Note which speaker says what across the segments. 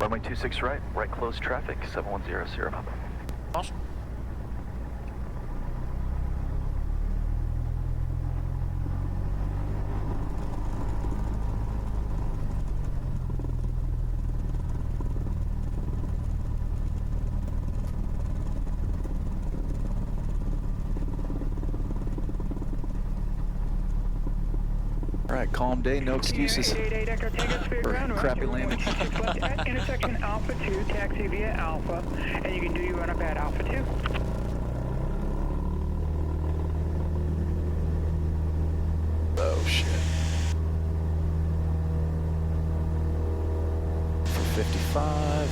Speaker 1: Runway 26 right, right close traffic, 7100, Sierra Papa.
Speaker 2: Awesome.
Speaker 3: Alright, calm day, no excuses.
Speaker 4: 888 Echo, take us via ground.
Speaker 3: Crappy
Speaker 4: Runway
Speaker 3: landing.
Speaker 4: 26 left at intersection Alpha 2, taxi via Alpha, and you can do your run up at Alpha 2.
Speaker 3: Oh shit. For 55.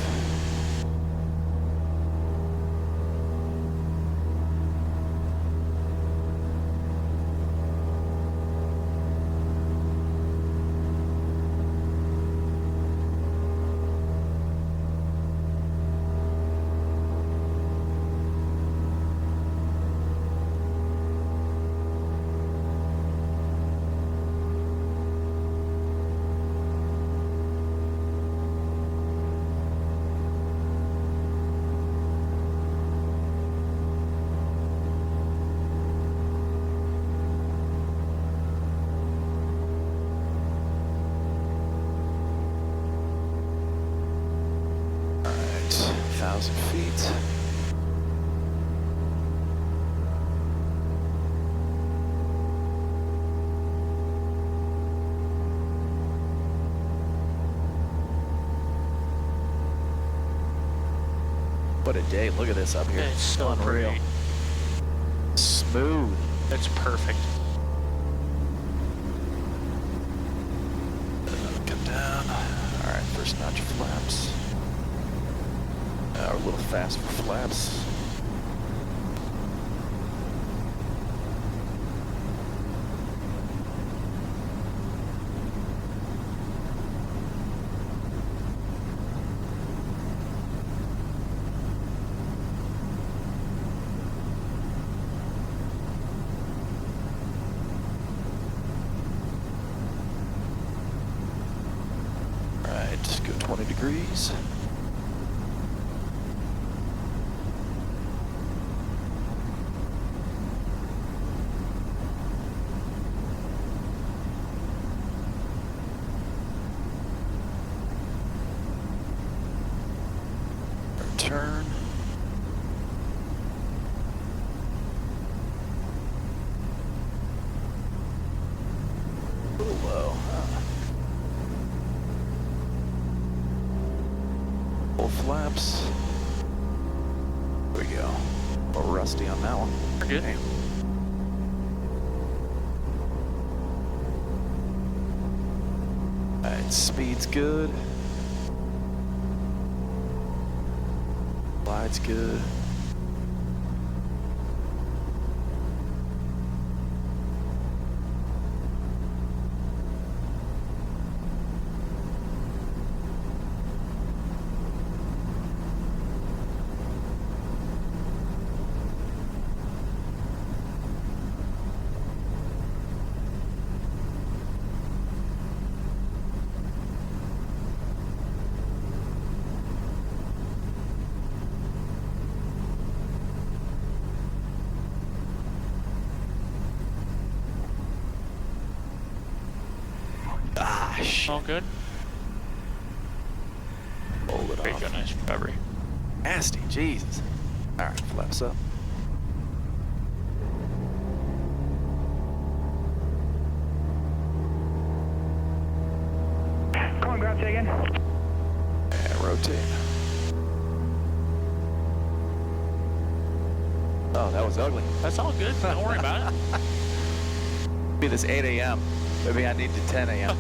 Speaker 3: Alright, 1,000 feet. What a day, look at this up here.
Speaker 2: It's so
Speaker 3: unreal.
Speaker 2: pretty.
Speaker 3: Smooth.
Speaker 2: It's perfect.
Speaker 3: Come down. Alright, first notch of flaps. We're a little fast for flaps. Alright, just go 20 degrees. Turn. A little low, huh? Full flaps. There we go. A little rusty on that one.
Speaker 2: We're good.
Speaker 3: Okay. Alright, speed's good. Glide's good. Gosh.
Speaker 2: All good.
Speaker 3: Hold it
Speaker 2: There you
Speaker 3: off.
Speaker 2: go, nice recovery.
Speaker 3: Nasty, Jesus. Alright, flaps up.
Speaker 4: Calling ground, say again.
Speaker 3: And rotate. Oh, that was ugly.
Speaker 2: That's all good. Don't worry about it.
Speaker 3: Be this 8 a.m. Maybe I need to 10 a.m.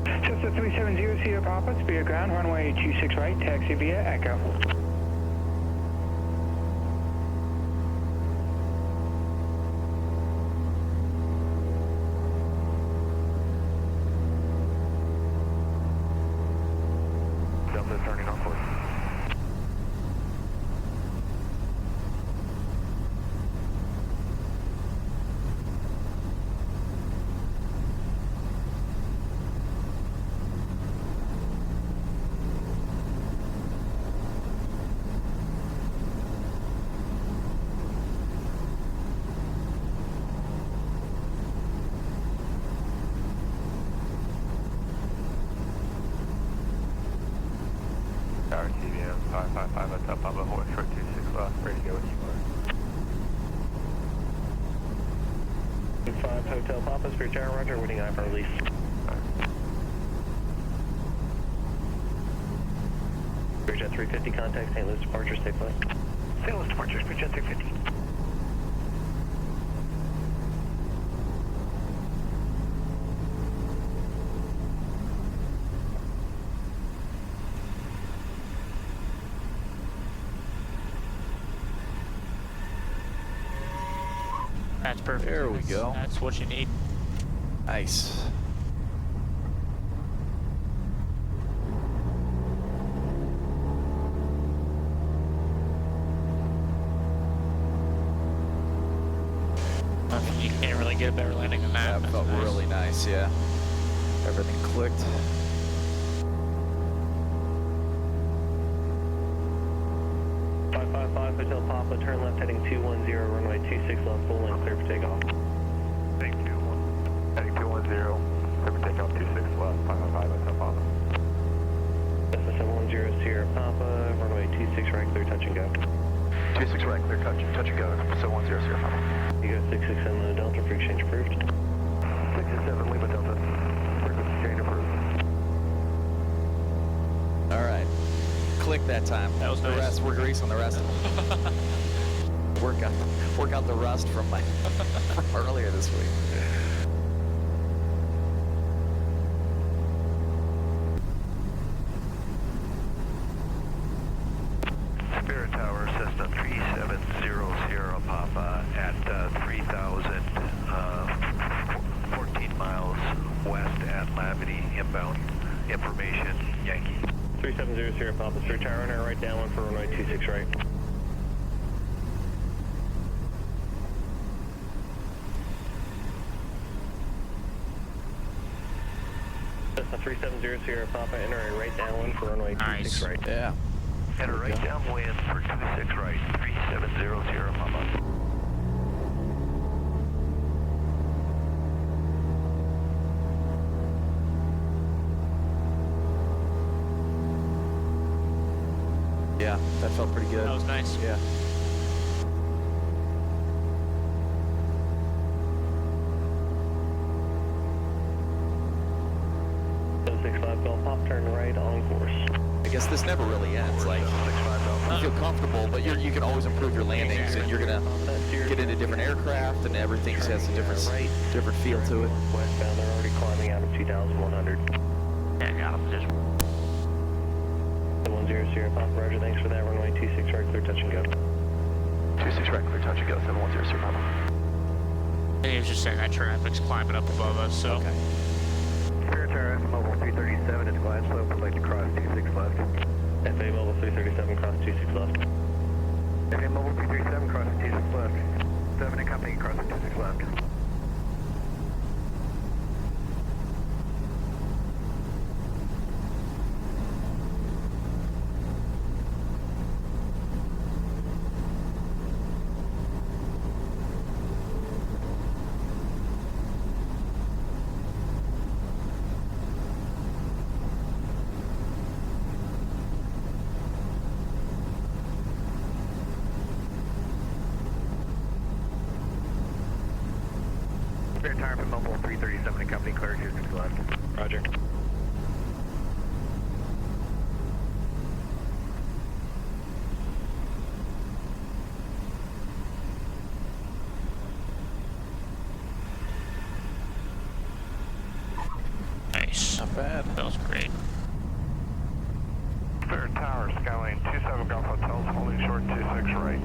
Speaker 4: Cessna 370 Sierra Papa, via ground, runway 26 right, taxi via Echo.
Speaker 1: Delta turning on course.
Speaker 5: 555 Hotel Papa, hold short 26 left, ready to go when you are.
Speaker 6: 5 Hotel Papa, Spirit Tower, roger, waiting eye for release. Spirit Jet 350, contact St. Louis departure, stay put.
Speaker 4: St. Louis departure, Spirit Jet 350.
Speaker 2: That's perfect.
Speaker 3: There we go.
Speaker 2: That's what you need.
Speaker 3: Nice.
Speaker 2: You can't really get a better landing than that.
Speaker 3: That felt
Speaker 2: That's nice.
Speaker 3: really nice, yeah. Everything clicked.
Speaker 6: Hotel Papa, turn left heading 210, runway 26 left, full length, clear for takeoff.
Speaker 5: Thank you. Heading 210, clear for takeoff 26 left, 555 Hotel Papa.
Speaker 6: Cessna 710, Sierra Papa, runway 26 right, clear touch and go.
Speaker 1: 26 right, clear touch and go. 710 Sierra Papa.
Speaker 6: You go 667 Lima Delta, free exchange approved.
Speaker 5: 667 Lima Delta, frequency change approved.
Speaker 3: All right. Click that time.
Speaker 2: That was
Speaker 3: the
Speaker 2: nice.
Speaker 3: rest. We're greasing the rest of them. work out the rust from my from earlier this week.
Speaker 5: Spirit Tower, Cessna 370 Sierra Papa at 3,000, 14 miles west at Lavity, inbound information, Yankee.
Speaker 6: 370 Sierra Papa, Spirit Tower, runner right down for runway 26 right. Cessna 370 Sierra Papa, entering right downwind for runway 26 right.
Speaker 3: Yeah.
Speaker 5: Enter right downwind for 26 right, 370 Sierra Papa.
Speaker 3: Yeah, that felt pretty good.
Speaker 2: That was nice.
Speaker 3: Yeah.
Speaker 6: Golf Pop, turn right on course.
Speaker 3: I guess this never really ends. Like, you feel comfortable, but you can always improve your landings, and you're gonna get into different aircraft, and everything has a different feel to it.
Speaker 6: Westbound, they're already climbing out of 2,100.
Speaker 2: Yeah, got him. Just
Speaker 6: 710 Sierra Papa, roger, thanks for that. Runway 26 right, clear touch and go.
Speaker 1: 26 right, clear touch and go. 710 Sierra Papa.
Speaker 2: he was just saying that traffic's climbing up above us, so.
Speaker 3: Okay.
Speaker 5: Spirit Tower, Mobile 337, it's glide slope, would like to cross 26 left.
Speaker 6: FA Mobile 337, cross 26 left.
Speaker 5: FA Mobile 337, cross 26 left. 7 in company, cross 26 left. Spirit Tower from Mobile 337 and company, clear 26 left.
Speaker 6: Roger.
Speaker 2: Nice.
Speaker 3: Not bad.
Speaker 2: That was great.
Speaker 5: Spirit Tower, Skyline 27 Golf Hotels, holding short 26 right.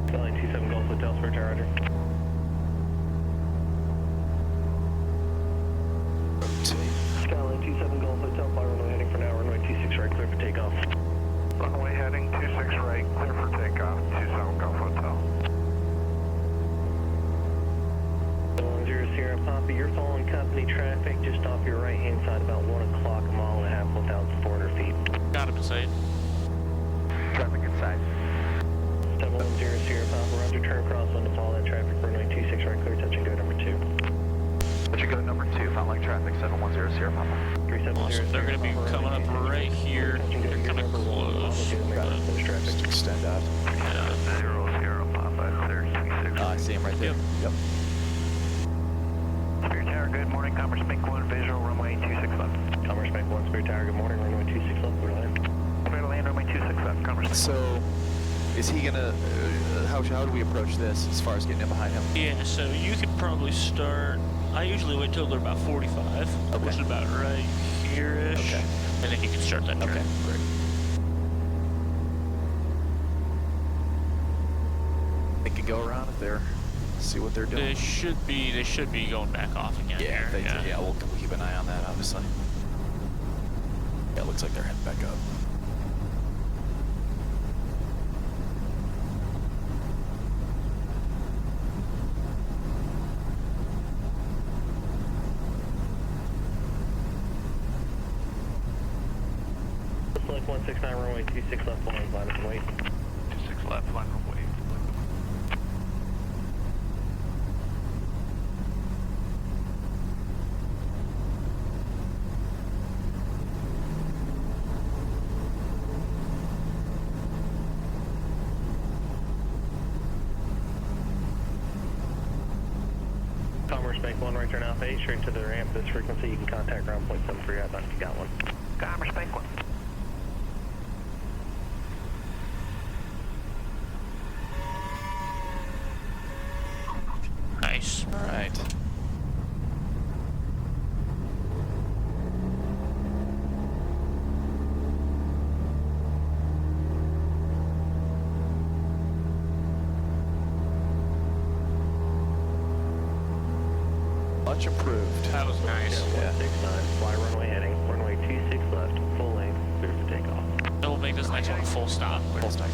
Speaker 6: Skyline 27 Golf Hotel, Spirit Tower, roger. Skyline 27 Golf Hotel, fly runway heading for now, runway 26 right, clear for takeoff.
Speaker 5: Runway heading 26 right, clear for takeoff, 27 Golf Hotel.
Speaker 6: 710 Sierra Papa, you're following company traffic just off your right-hand side, about 1 o'clock, a mile and a half, 1,400 feet.
Speaker 2: Got him inside.
Speaker 5: Traffic inside.
Speaker 6: 710 Sierra Papa, roger, turn crosswind to follow that traffic, runway 26 right, clear touch and go number 2.
Speaker 1: Touch and go number 2, found like traffic. 710 Sierra Papa.
Speaker 2: Awesome. They're going to be coming up right here. They're kind of close.
Speaker 3: Just extend out.
Speaker 2: Yeah.
Speaker 5: 0 Sierra Papa, clear 26.
Speaker 3: I see him right there. Yep.
Speaker 5: Spirit Tower, good morning. Commerce Bank 1, visual, runway 26 left.
Speaker 6: Commerce Bank 1, Spirit Tower, good morning, runway 26 left, clear to land.
Speaker 5: Clear to land, runway 26 left. Commerce Bank.
Speaker 3: So, is he gonna? How do we approach this as far as getting in behind him?
Speaker 2: Yeah, so you could probably start. I usually wait till they're about 45, which is about right here-ish.
Speaker 3: Okay.
Speaker 2: And then you can start that turn.
Speaker 3: Okay, great. They could go around if they're see what they're doing.
Speaker 2: They should be going back off again.
Speaker 3: Yeah,
Speaker 2: here.
Speaker 3: yeah. We'll keep an eye on that, obviously. Yeah, it looks like they're heading back up.
Speaker 6: Select 169, runway 26 left, line up and wait.
Speaker 5: 26 left, line runway.
Speaker 6: Commerce Bank 1, right turn Alpha 8, straight to the ramp. This frequency, you can contact ground point 73 outbound if you got one.
Speaker 5: Commerce Bank 1.
Speaker 2: Nice.
Speaker 3: All right. Much improved.
Speaker 2: That was nice.
Speaker 3: Yeah.
Speaker 6: 169, fly runway heading, runway 26 left, full length, clear for takeoff.
Speaker 2: That will make this next one a full stop.
Speaker 3: Full stack.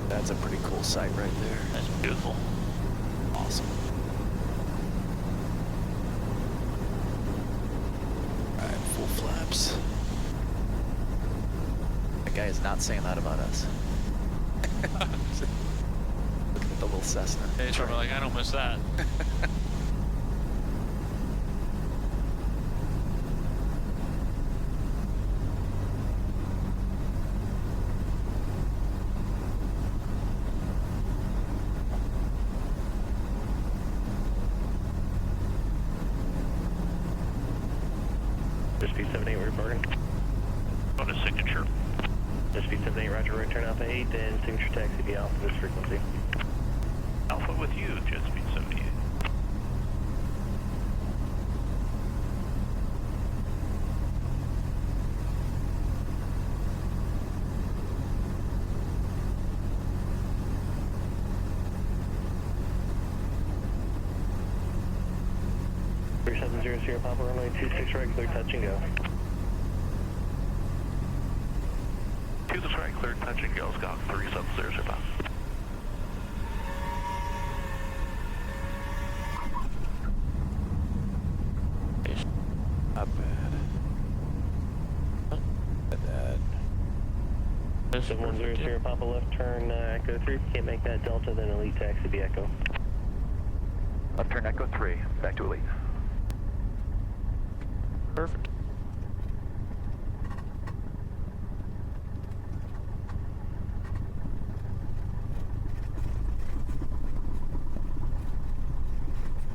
Speaker 3: That's a pretty cool sight right there.
Speaker 2: That's beautiful.
Speaker 3: Awesome. All right, full flaps. That guy is not saying that about us. Looking at the little Cessna.
Speaker 2: He's probably like, I don't miss that.
Speaker 6: Speed 78, we're reporting.
Speaker 2: On a signature.
Speaker 6: Speed 78, roger, right turn Alpha 8, and signature taxi be Alpha this frequency.
Speaker 2: Alpha with you, jet speed 78.
Speaker 6: Three 700 Sierra Papa, runway 26 right, clear touch and go.
Speaker 5: 26 right, clear touch and go. Scott 370 Sierra Papa.
Speaker 3: Not bad. Not bad.
Speaker 6: 710 Sierra Papa, left turn Echo 3. If you can't make that Delta, then Elite taxi be Echo.
Speaker 1: Left turn Echo 3, back to Elite.
Speaker 2: Perfect.